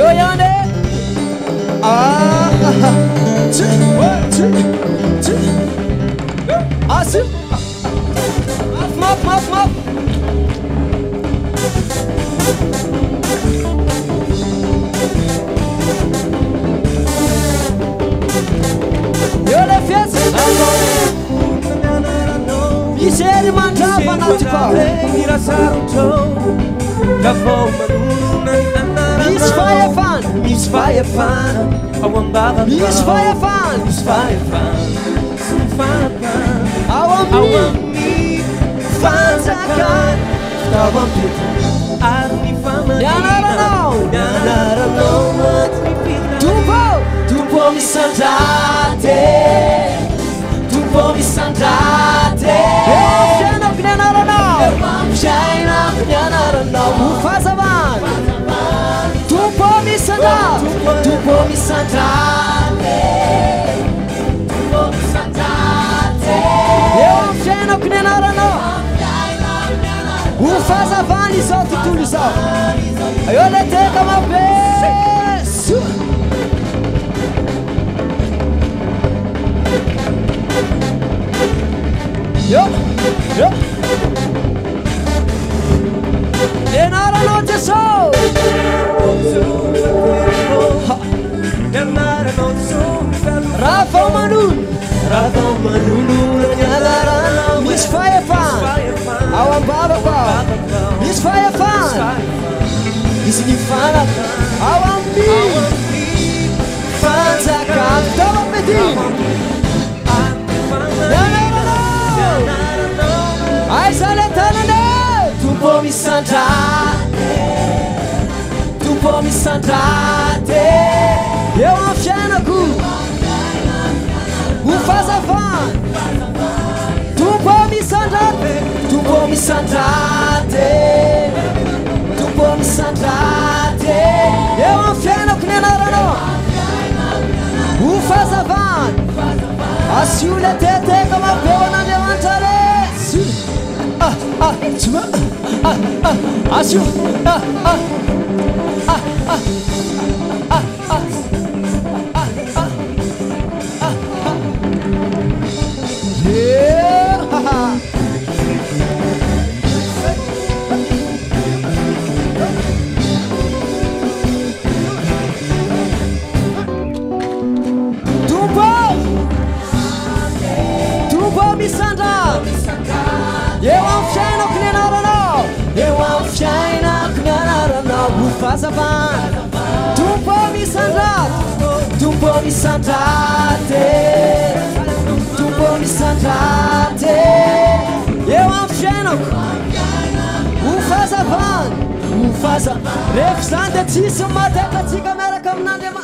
Yo yande Asu Mop Yo le fies Miseri mandrava natupa Miss Firefan Miss Firefan Awang baba Miss Firefan Miss Firefan Awang mi Fantakan Awang pita Arni fama Yanarano Tupo mi santate Tupo mi santate Shana Yanarano Shana Yanarano Mufazavan Tupo mi santate Tupo mi santate Tupo mi santate Shana Yanarano Mufazavan Isao tutulizao Ayo leteka mabesu Yo Enara noche so Rafa Manun Miss Firefan Awang baba Miss Firefan Isini fana Awang mi Fantakan Tama pedin Ai saletana Tupo mi santate Tupo mi santate Eu afshana ku Ufazavan Tupo mi santate Tupo mi santate Tupo mi santate Eu afshana ku nenarano Ufazavan Asiule tete kama peona levantare Cuma Asu Tupo mi santa Eu afshana kunenarano Eu afshana kunenarano Mufazavan Tupo mi santate Tupo mi santate Tupo mi santate Eu afshana Mufazavan Mufazavan Refsande tisa mateka tika mera kam nandema